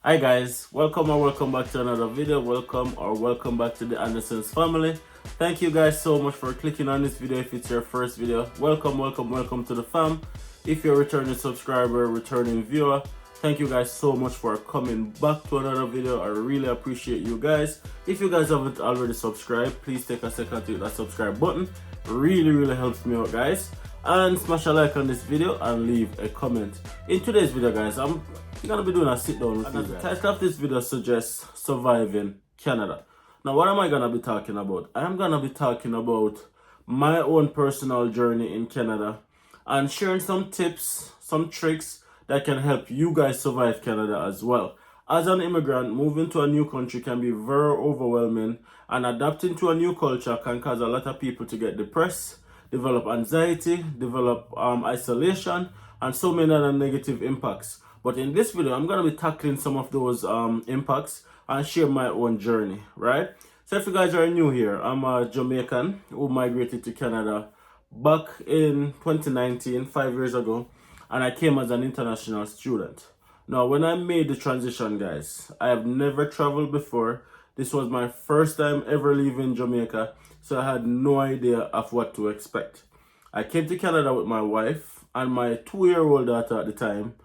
Hi guys, welcome or welcome back to another video. Welcome back to the Anderson's family. Thank you guys so much for clicking on this video. If it's your first video, welcome to the fam. If you're a returning subscriber, returning viewer, thank you guys so much for coming back to another video. I really appreciate you guys. If you guys haven't already subscribed, please take a second to hit that subscribe button. Really helps me out, guys. And smash a like on this video and leave a comment. In today's video, guys, I'm gonna be doing a sit down with you guys. The title of this video suggests surviving Canada. Now, what am I gonna be talking about? I am gonna be talking about my own personal journey in Canada and sharing some tips, some tricks that can help you guys survive Canada as well. As an immigrant, moving to a new country can be very overwhelming, and adapting to a new culture can cause a lot of people to get depressed, develop anxiety, develop isolation, and so many other negative impacts. But in this video, I'm going to be tackling some of those impacts and share my own journey, right? So if you guys are new here, I'm a Jamaican who migrated to Canada back in 2019, 5 years ago, and I came as an international student. Now, when I made the transition, guys, I have never traveled before. This was my first time ever leaving Jamaica, so I had no idea of what to expect. I came to Canada with my wife and my 2-year-old daughter at the time,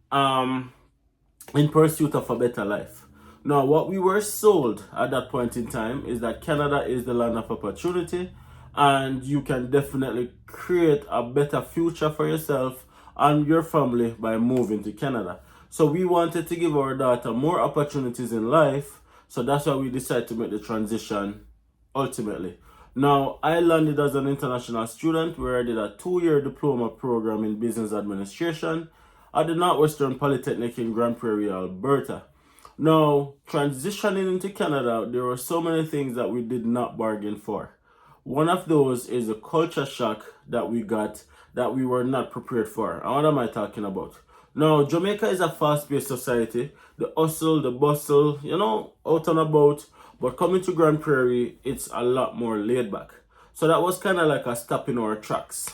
in pursuit of a better life. Now, what we were sold at that point in time is that Canada is the land of opportunity, and you can definitely create a better future for yourself and your family by moving to Canada. So we wanted to give our daughter more opportunities in life, so that's why we decided to make the transition ultimately. Now, I landed as an international student where I did a 2-year diploma program in business administration at the Northwestern Polytechnic in Grand Prairie, Alberta. Now, transitioning into Canada, there were so many things that we did not bargain for. One of those is a culture shock that we got that we were not prepared for. And what am I talking about? Now, Jamaica is a fast-paced society. The hustle, the bustle, out and about. But coming to Grand Prairie, it's a lot more laid back. So that was kind of like a stop in our tracks.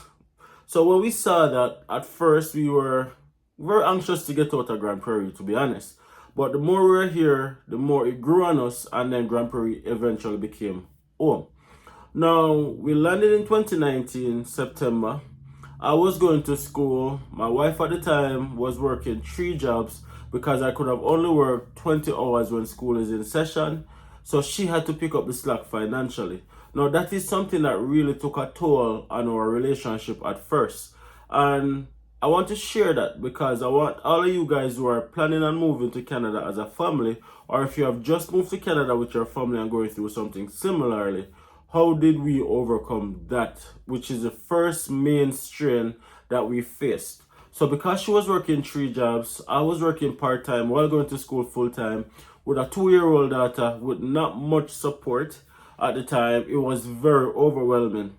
So when we saw that, at first we were very anxious to get out of Grand Prairie, to be honest. But the more we were here, the more it grew on us, and then Grand Prairie eventually became home. Now, we landed in 2019, September. I was going to school. My wife at the time was working 3 jobs because I could have only worked 20 hours when school is in session. So she had to pick up the slack financially. Now, that is something that really took a toll on our relationship at first. And I want to share that because I want all of you guys who are planning on moving to Canada as a family, or if you have just moved to Canada with your family and going through something similarly, how did we overcome that, which is the first main strain that we faced. So because she was working 3 jobs, I was working part-time while going to school full-time with a 2-year-old daughter with not much support at the time. It was very overwhelming.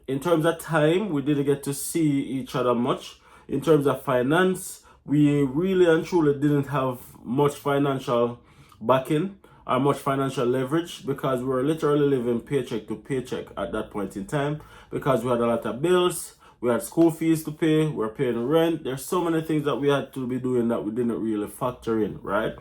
In terms of time, we didn't get to see each other much. In terms of finance, we really and truly didn't have much financial backing or much financial leverage because we were literally living paycheck to paycheck at that point in time because we had a lot of bills, we had school fees to pay, we were paying rent. There's so many things that we had to be doing that we didn't really factor in, right?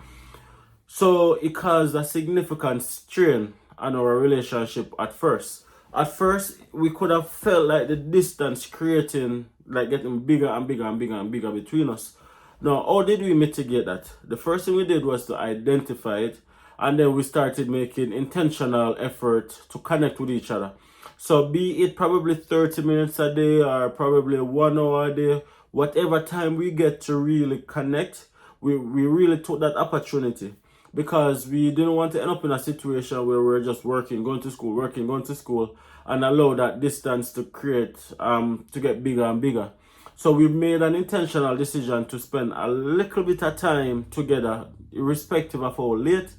So it caused a significant strain on our relationship at first. At first, we could have felt like the distance getting bigger and bigger between us. Now, how did we mitigate that? The first thing we did was to identify it, and then we started making intentional effort to connect with each other. So be it probably 30 minutes a day or probably 1 hour a day, whatever time we get to really connect, we really took that opportunity because we didn't want to end up in a situation where we're just working, going to school, and allow that distance to get bigger and bigger. So we made an intentional decision to spend a little bit of time together, irrespective of how late,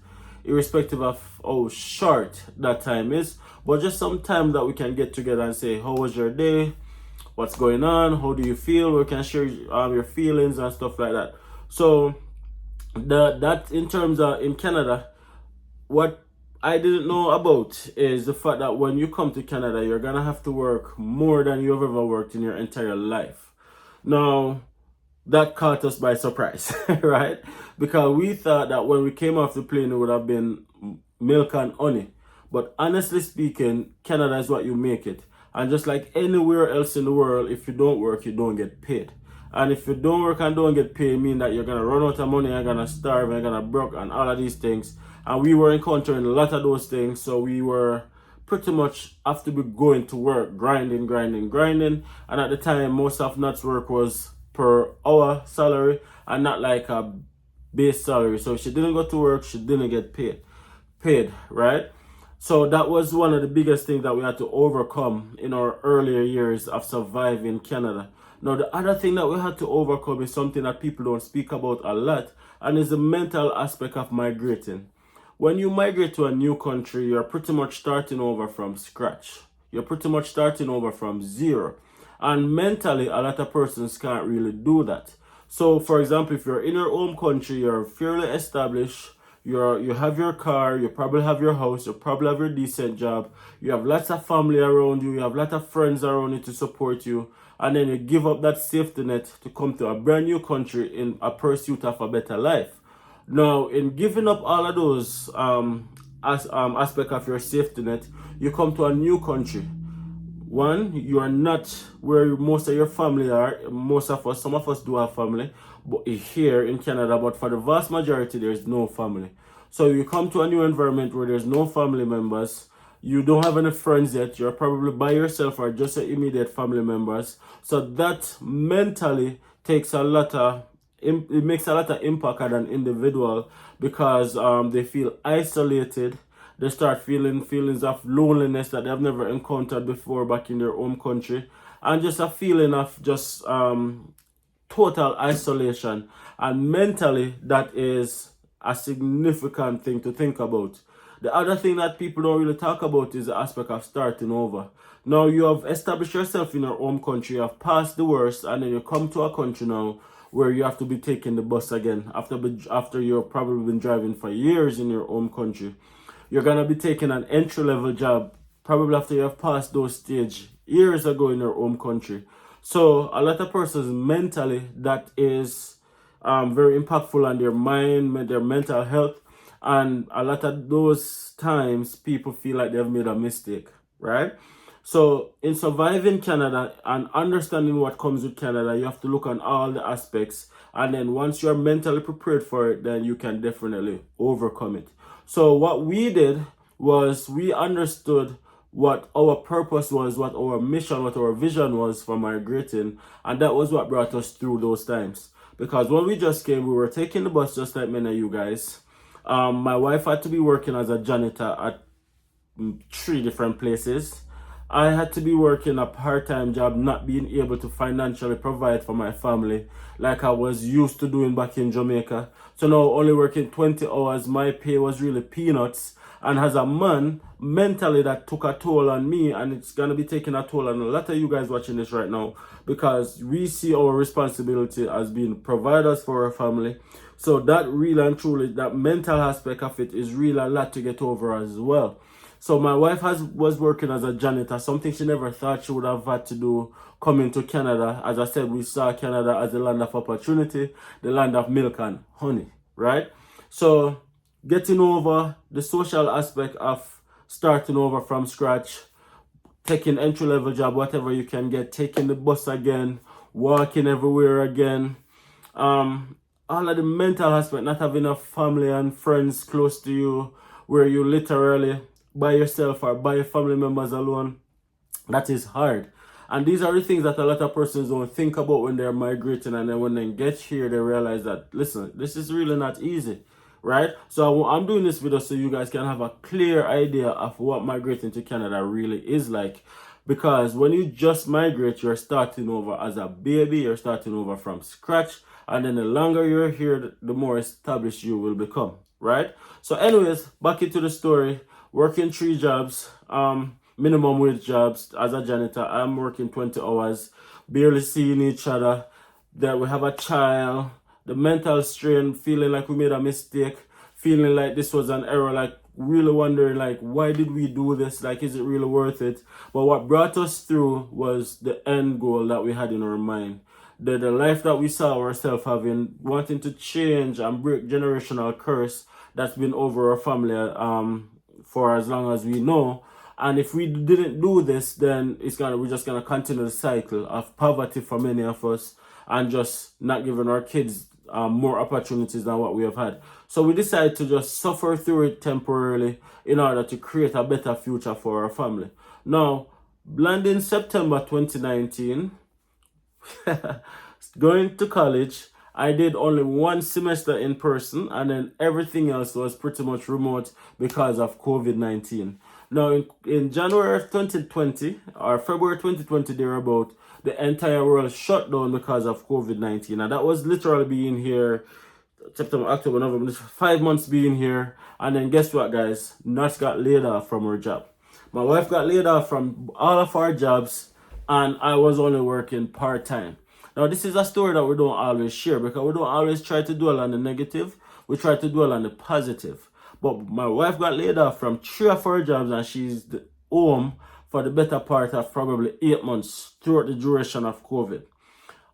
irrespective of how short that time is, but just some time that we can get together and say, how was your day? What's going on? How do you feel? We can share your feelings and stuff like that. So that in terms of in Canada, what I didn't know about is the fact that when you come to Canada, you're gonna have to work more than you've ever worked in your entire life. Now, that caught us by surprise, right? Because we thought that when we came off the plane, it would have been milk and honey. But honestly speaking, Canada is what you make it. And just like anywhere else in the world, if you don't work, you don't get paid. And if you don't work and don't get paid, mean that you're gonna run out of money, you're gonna starve, you're gonna broke, and all of these things. And we were encountering a lot of those things, so we were pretty much have to be going to work, grinding, grinding, grinding. And at the time, most of Nat's work was per hour salary and not like a base salary. So if she didn't go to work, she didn't get paid, right? So that was one of the biggest things that we had to overcome in our earlier years of surviving Canada. Now, the other thing that we had to overcome is something that people don't speak about a lot, and is the mental aspect of migrating. When you migrate to a new country, you're pretty much starting over from scratch. You're pretty much starting over from zero. And mentally, a lot of persons can't really do that. So, for example, if you're in your home country, you're fairly established, you have your car, you probably have your house, you probably have your decent job, you have lots of family around you, you have lots of friends around you to support you, and then you give up that safety net to come to a brand new country in a pursuit of a better life. Now, in giving up all of those aspect of your safety net, you come to a new country. One, you are not where most of your family are. Most of us, some of us do have family, but here in Canada, but for the vast majority, there's no family. So you come to a new environment where there's no family members. You don't have any friends yet. You're probably by yourself or just your immediate family members. So that mentally takes a lot of it makes a lot of impact on an individual because they feel isolated. They start feeling feelings of loneliness that they've never encountered before back in their home country, and just a feeling of just total isolation. And mentally, that is a significant thing to think about. The other thing that people don't really talk about is the aspect of starting over. Now, you have established yourself in your home country, you have passed the worst, and then you come to a country now where you have to be taking the bus again after you've probably been driving for years in your home country. You're gonna be taking an entry-level job probably after you have passed those stage years ago in your home country. So a lot of persons mentally, that is very impactful on their mind, their mental health, and a lot of those times people feel like they've made a mistake, right? So in surviving Canada and understanding what comes with Canada, you have to look on all the aspects, and then once you're mentally prepared for it, then you can definitely overcome it. So what we did was we understood what our purpose was, what our mission, what our vision was for migrating, and that was what brought us through those times. Because when we just came, we were taking the bus just like many of you guys. My wife had to be working as a janitor at 3 different places. I had to be working a part-time job, not being able to financially provide for my family like I was used to doing back in Jamaica. So now only working 20 hours, my pay was really peanuts. And as a man, mentally that took a toll on me, and it's going to be taking a toll on a lot of you guys watching this right now, because we see our responsibility as being providers for our family. So that really and truly, that mental aspect of it is really a lot to get over as well. So my wife was working as a janitor, something she never thought she would have had to do coming to Canada. As I said, we saw Canada as the land of opportunity, the land of milk and honey, right? So getting over the social aspect of starting over from scratch, taking entry-level job, whatever you can get, taking the bus again, walking everywhere again, all of the mental aspect, not having enough family and friends close to you, where you literally by yourself or by your family members alone, that is hard. And these are the things that a lot of persons don't think about when they're migrating, and then when they get here, they realize that, listen, this is really not easy, right? So I'm doing this video so you guys can have a clear idea of what migrating to Canada really is like. Because when you just migrate, you're starting over as a baby, you're starting over from scratch, and then the longer you're here, the more established you will become, right? So anyways, back into the story. Working 3 jobs, minimum wage jobs as a janitor. I'm working 20 hours, barely seeing each other. Then we have a child, the mental strain, feeling like we made a mistake, feeling like this was an error, like really wondering like, why did we do this? Like, is it really worth it? But what brought us through was the end goal that we had in our mind. the life that we saw ourselves having, wanting to change and break generational curse that's been over our family for as long as we know. And if we didn't do this, then we're just gonna continue the cycle of poverty for many of us, and just not giving our kids more opportunities than what we have had. So we decided to just suffer through it temporarily in order to create a better future for our family. Now, landing September 2019, going to college, I did only one semester in person, and then everything else was pretty much remote because of COVID-19. Now, in January 2020 or February 2020, thereabout, the entire world shut down because of COVID-19. And that was literally being here September, October, November, 5 months being here. And then guess what, guys? Nurse got laid off from her job. My wife got laid off from all of our jobs, and I was only working part-time. Now, this is a story that we don't always share, because we don't always try to dwell on the negative. We try to dwell on the positive. But my wife got laid off from 3 or 4 jobs, and she's home for the better part of probably 8 months throughout the duration of COVID.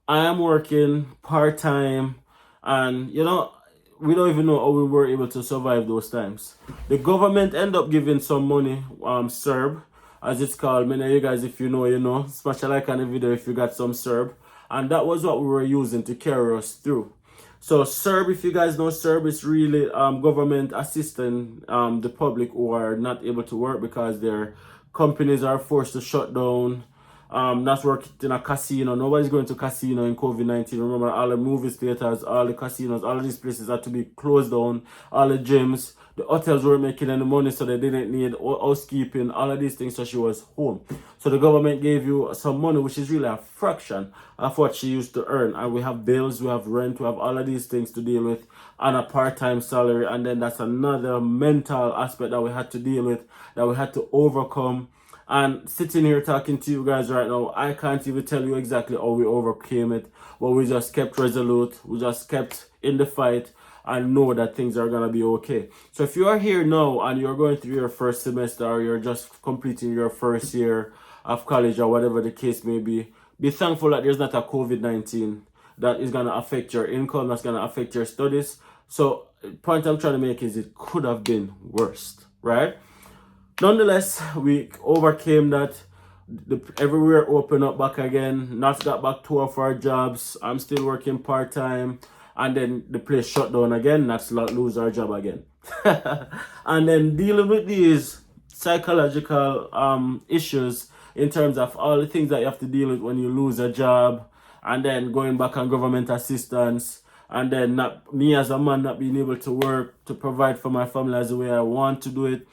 I am working part-time, and we don't even know how we were able to survive those times. The government ended up giving some money, CERB, as it's called. Many of you guys, if you know, you know. Smash a like on the video if you got some CERB. And that was what we were using to carry us through. So CERB, if you guys know CERB, is really government assisting the public who are not able to work because their companies are forced to shut down. Not working in a casino. Nobody's going to casino in COVID-19. Remember, all the movie theaters, all the casinos, all of these places had to be closed down. All the gyms, the hotels weren't making any money, so they didn't need housekeeping, all of these things, so she was home. So the government gave you some money, which is really a fraction of what she used to earn. And we have bills, we have rent, we have all of these things to deal with on a part-time salary. And then that's another mental aspect that we had to deal with, that we had to overcome. And sitting here talking to you guys right now, I can't even tell you exactly how we overcame it, but we just kept resolute. We just kept in the fight and know that things are going to be okay. So if you are here now and you're going through your first semester, or you're just completing your first year of college, or whatever the case may be thankful that there's not a COVID-19 that is going to affect your income, that's going to affect your studies. So the point I'm trying to make is it could have been worse, right? Nonetheless, we overcame that. Everywhere opened up back again. Not got back 2 of our jobs. I'm still working part-time. And then the place shut down again. Not lose our job again. And then dealing with these psychological issues in terms of all the things that you have to deal with when you lose a job. And then going back on government assistance. And then me as a man not being able to work to provide for my family as the way I want to do it.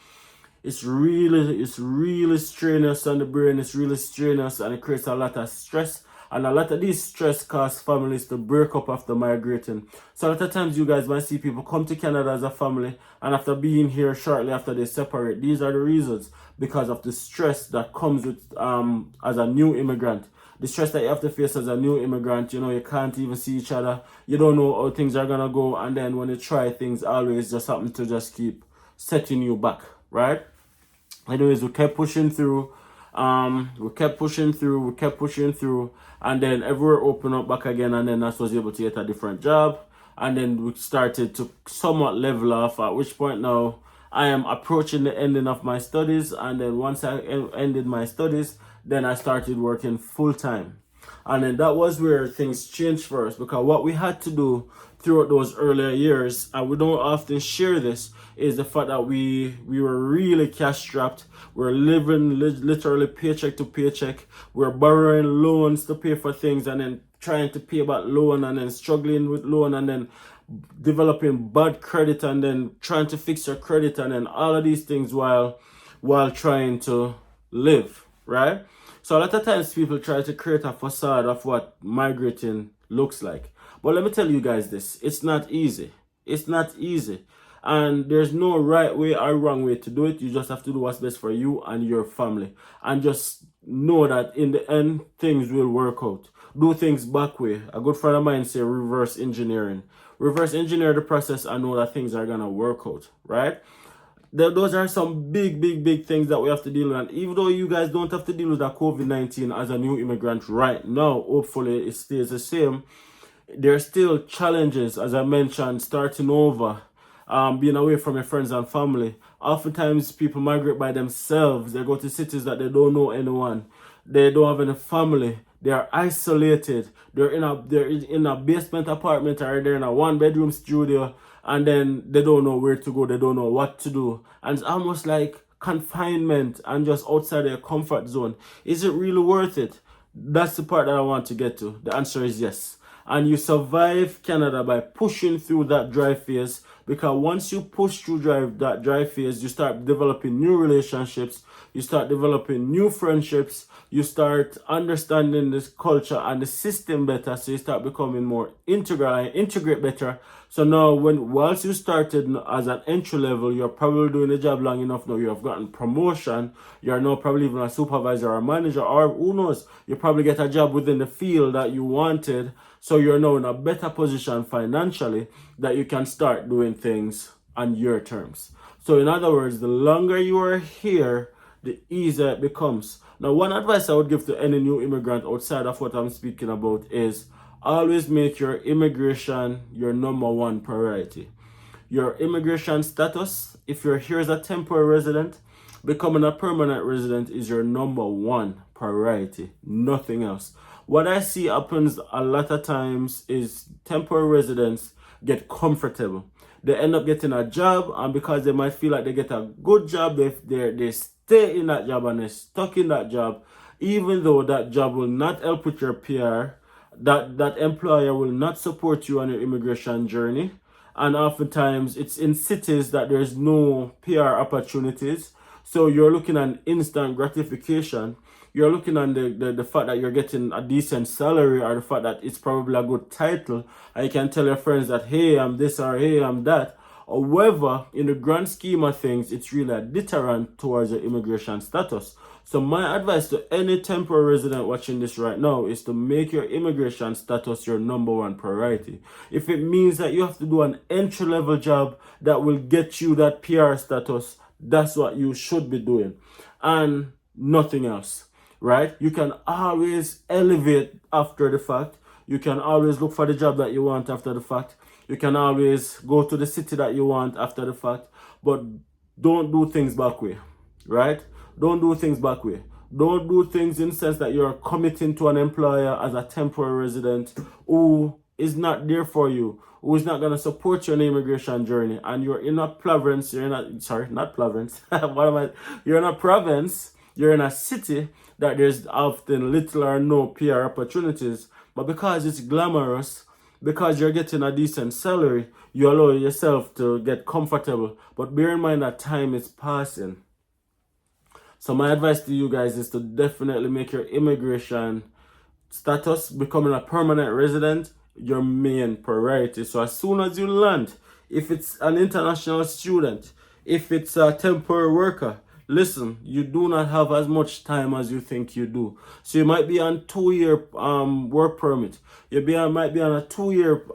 It's really strenuous on the brain. It's really strenuous, and it creates a lot of stress. And a lot of these stress cause families to break up after migrating. So a lot of times you guys might see people come to Canada as a family, and after being here shortly after they separate. These are the reasons, because of the stress that comes with as a new immigrant. The stress that you have to face as a new immigrant. You can't even see each other. You don't know how things are gonna go, and then when you try things, always just happen to just keep setting you back, right? Anyways, we kept pushing through. We kept pushing through, and then everywhere opened up back again, and then I was able to get a different job, and then we started to somewhat level off, at which point now I am approaching the ending of my studies. And then once I ended my studies, then I started working full-time. And then that was where things changed for us, because what we had to do throughout those earlier years, and we don't often share this, is the fact that we were really cash strapped. We're living literally paycheck to paycheck. We're borrowing loans to pay for things, and then trying to pay back loan, and then struggling with loan, and then developing bad credit, and then trying to fix your credit, and then all of these things while trying to live, right? So a lot of times people try to create a facade of what migrating looks like. But let me tell you guys this, it's not easy. It's not easy. And there's no right way or wrong way to do it. You just have to do what's best for you and your family. And just know that in the end, things will work out. Do things back way. A good friend of mine say reverse engineering. Reverse engineer the process and know that things are going to work out, right? Those are some big things that we have to deal with. And even though you guys don't have to deal with that COVID-19 as a new immigrant right now, hopefully it stays the same. There are still challenges, as I mentioned, starting over, being away from your friends and family. Oftentimes, people migrate by themselves. They go to cities that they don't know anyone. They don't have any family. They are isolated. They're in a basement apartment, or they're in a one-bedroom studio, and then they don't know where to go. They don't know what to do, and it's almost like confinement and just outside their comfort zone. Is it really worth it? That's the part that I want to get to. The answer is yes. And you survive Canada by pushing through that dry phase, because once you push through that dry phase, you start developing new relationships, you start developing new friendships, you start understanding this culture and the system better, so you start becoming more integral and integrate better. So now, once you started as an entry level, you're probably doing the job long enough now, you have gotten promotion, you're now probably even a supervisor or a manager, or who knows, you probably get a job within the field that you wanted. So you're now in a better position financially that you can start doing things on your terms. So in other words, the longer you are here, the easier it becomes. Now, one advice I would give to any new immigrant outside of what I'm speaking about is always make your immigration your number one priority. Your immigration status, if you're here as a temporary resident, becoming a permanent resident is your number one priority, nothing else. What I see happens a lot of times is temporary residents get comfortable. They end up getting a job, and because they might feel like they get a good job, they stay in that job and they're stuck in that job, even though that job will not help with your PR, that employer will not support you on your immigration journey. And oftentimes it's in cities that there's no PR opportunities. So you're looking at instant gratification. You're looking at the fact that you're getting a decent salary, or the fact that it's probably a good title. And you can tell your friends that, hey, I'm this, or hey, I'm that. However, in the grand scheme of things, it's really a deterrent towards your immigration status. So my advice to any temporary resident watching this right now is to make your immigration status your number one priority. If it means that you have to do an entry-level job that will get you that PR status, that's what you should be doing, and nothing else, right? You can always elevate after the fact. You can always look for the job that you want after the fact. You can always go to the city that you want after the fact, but don't do things back way, right? Don't do things back way. Don't do things in the sense that you're committing to an employer as a temporary resident who is not there for you, who is not going to support your immigration journey, and you're in a province, you're in a province, you're in a city that there's often little or no PR opportunities, but because it's glamorous, because you're getting a decent salary, you allow yourself to get comfortable. But bear in mind that time is passing. So my advice to you guys is to definitely make your immigration status, becoming a permanent resident, your main priority. So as soon as you land, if it's an international student, if it's a temporary worker, listen, you do not have as much time as you think you do. So you might be on 2-year work permit. Might be on a 3-year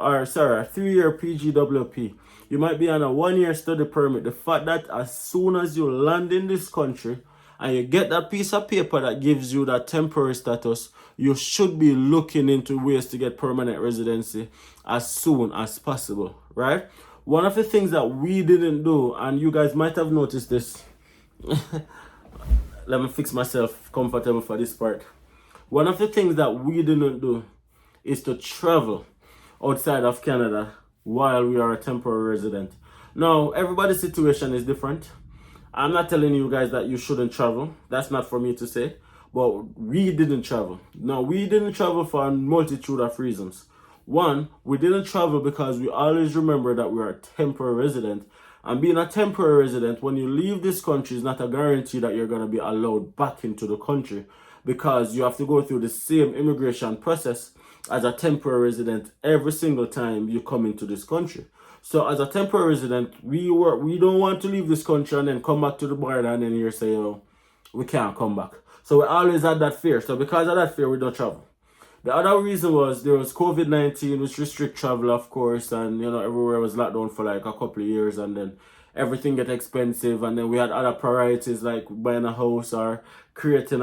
PGWP. You might be on a 1-year study permit. The fact that as soon as you land in this country and you get that piece of paper that gives you that temporary status, you should be looking into ways to get permanent residency as soon as possible, right? One of the things that we didn't do, and you guys might have noticed this, let me fix myself comfortable for this part. One of the things that we didn't do is to travel outside of Canada while we are a temporary resident. Now, everybody's situation is different. I'm not telling you guys that you shouldn't travel. That's not for me to say. But we didn't travel. Now, we didn't travel for a multitude of reasons. One, we didn't travel because we always remember that we are a temporary resident. And being a temporary resident, when you leave this country, is not a guarantee that you're going to be allowed back into the country, because you have to go through the same immigration process as a temporary resident every single time you come into this country. So as a temporary resident, we don't want to leave this country and then come back to the border and then you say, oh, we can't come back. So we always had that fear. So because of that fear, we don't travel. The other reason was there was COVID-19, which restrict travel, of course, and everywhere was locked down for like a couple of years, and then everything get expensive, and then we had other priorities like buying a house or creating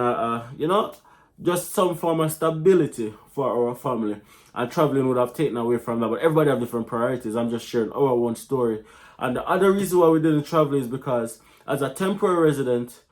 just some form of stability for our family. And traveling would have taken away from that, but everybody have different priorities. I'm just sharing our one story. And the other reason why we didn't travel is because as a temporary resident,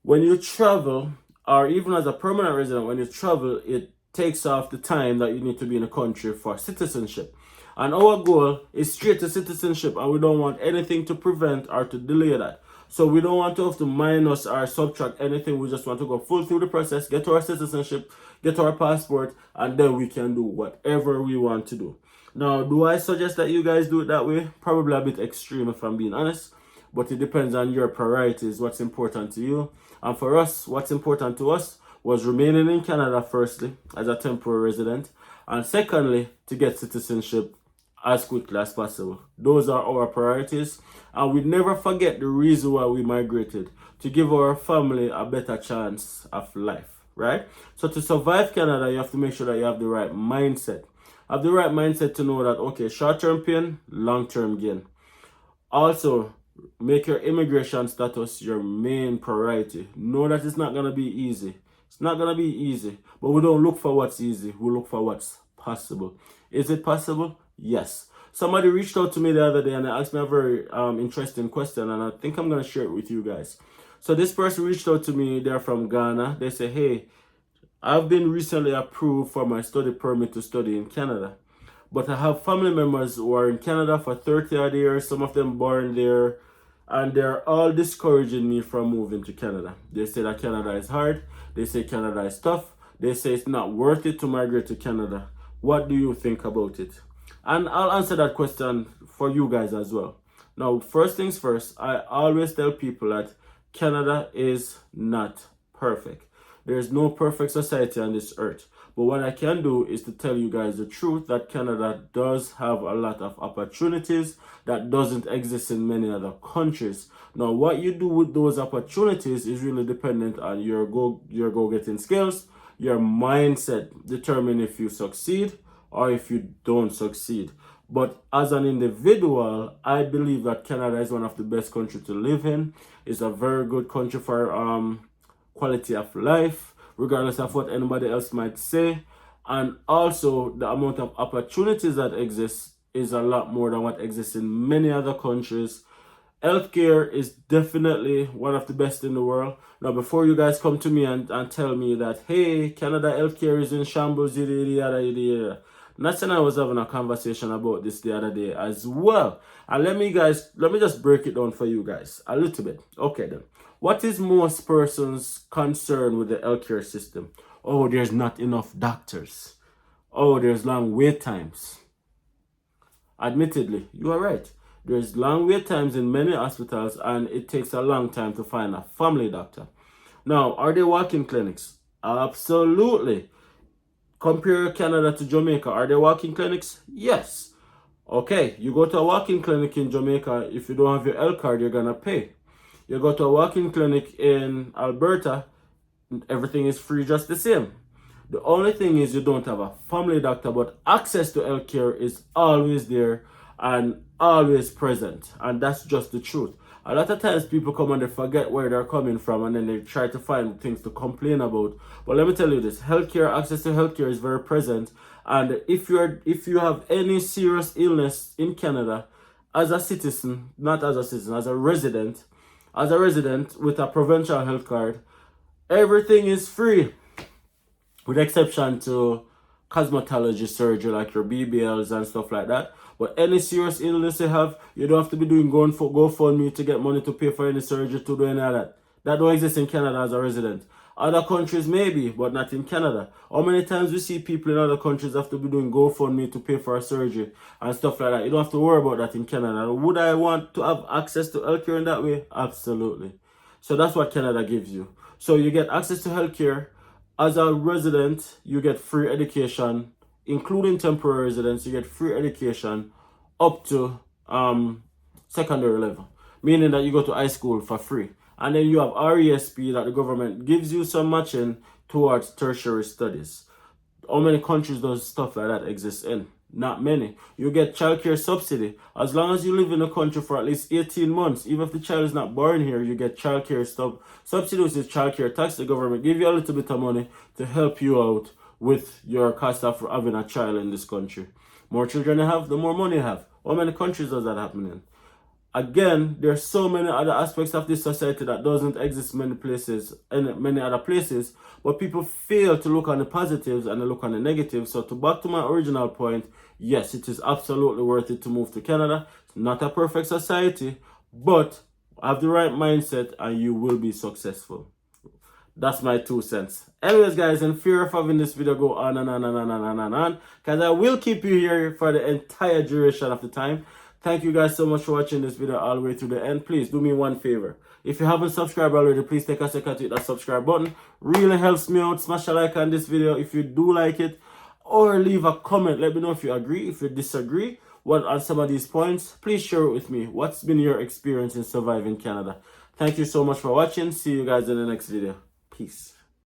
when you travel, or even as a permanent resident, when you travel, it takes off the time that you need to be in a country for citizenship. And our goal is straight to citizenship, and we don't want anything to prevent or to delay that. So we don't want to have to minus or subtract anything. We just want to go full through the process, get to our citizenship, get to our passport, and then we can do whatever we want to do. Now, do I suggest that you guys do it that way? Probably a bit extreme if I'm being honest, but it depends on your priorities, what's important to you. And for us, what's important to us was remaining in Canada firstly as a temporary resident, and secondly, to get citizenship as quickly as possible. Those are our priorities, and we never forget the reason why we migrated: to give our family a better chance of life, right? So to survive Canada, you have to make sure that you have the right mindset. Have the right mindset to know that, okay, short-term pain, long-term gain. Also, make your immigration status your main priority. Know that it's not going to be easy. It's not going to be easy, but we don't look for what's easy. We look for what's possible. Is it possible? Yes. Somebody reached out to me the other day and they asked me a very interesting question, and I think I'm going to share it with you guys. So this person reached out to me. They're from Ghana. They say, hey, I've been recently approved for my study permit to study in Canada, but I have family members who are in Canada for 30 odd years, some of them born there, and they're all discouraging me from moving to Canada. They say that Canada is hard. They say Canada is tough. They say it's not worth it to migrate to Canada. What do you think about it? And I'll answer that question for you guys as well. Now, first things first, I always tell people that Canada is not perfect. There's no perfect society on this earth. But what I can do is to tell you guys the truth that Canada does have a lot of opportunities that doesn't exist in many other countries. Now, what you do with those opportunities is really dependent on your go-getting skills, your mindset, determine if you succeed or if you don't succeed. But as an individual, I believe that Canada is one of the best countries to live in. It's a very good country for quality of life, regardless of what anybody else might say. And also, the amount of opportunities that exist is a lot more than what exists in many other countries. Healthcare is definitely one of the best in the world. Now, before you guys come to me and tell me that, hey, Canada healthcare is in shambles, yada, yada, yada, yada. Nats and I was having a conversation about this the other day as well. And let me just break it down for you guys a little bit. Okay then. What is most persons' concern with the healthcare system? Oh, there's not enough doctors. Oh, there's long wait times. Admittedly, you are right. There's long wait times in many hospitals, and it takes a long time to find a family doctor. Now, are there walk-in clinics? Absolutely. Compare Canada to Jamaica. Are there walk-in clinics? Yes. Okay, you go to a walk-in clinic in Jamaica, if you don't have your L card, you're gonna pay. You go to a walk-in clinic in Alberta, everything is free just the same. The only thing is you don't have a family doctor, but access to healthcare is always there and always present. And that's just the truth. A lot of times people come and they forget where they're coming from, and then they try to find things to complain about. But let me tell you this, access to healthcare is very present. And if you have any serious illness in Canada, as a citizen, not as a citizen, as a resident with a provincial health card, everything is free, with exception to cosmetology surgery like your BBLs and stuff like that. But any serious illness you have, you don't have to be doing GoFundMe to get money to pay for any surgery, to do any of that. That don't exist in Canada as a resident. Other countries maybe, but not in Canada. How many times we see people in other countries have to be doing GoFundMe to pay for a surgery and stuff like that? You don't have to worry about that in Canada. Would I want to have access to healthcare in that way? Absolutely. So that's what Canada gives you. So you get access to healthcare. As a resident, you get free education, including temporary residents. You get free education up to secondary level, meaning that you go to high school for free. And then you have RESP that the government gives you some matching towards tertiary studies. How many countries does stuff like that exist in? Not many. You get childcare subsidy. As long as you live in a country for at least 18 months, even if the child is not born here, you get childcare subsidy, which is childcare tax. The government give you a little bit of money to help you out with your cost of having a child in this country. More children you have, the more money you have. How many countries does that happen in? Again, there's so many other aspects of this society that doesn't exist many places, in many other places, but people fail to look on the positives and they look on the negatives. So to back to my original point, yes, it is absolutely worth it to move to Canada. It's not a perfect society, but have the right mindset and you will be successful. That's my 2 cents. Anyways, guys, in fear of having this video go on and on and on and on and on, because I will keep you here for the entire duration of the time. Thank you guys so much for watching this video all the way to the end. Please do me one favor. If you haven't subscribed already, please take a second to hit that subscribe button. Really helps me out. Smash a like on this video if you do like it. Or leave a comment. Let me know if you agree, if you disagree on some of these points. Please share it with me. What's been your experience in surviving Canada? Thank you so much for watching. See you guys in the next video. Peace.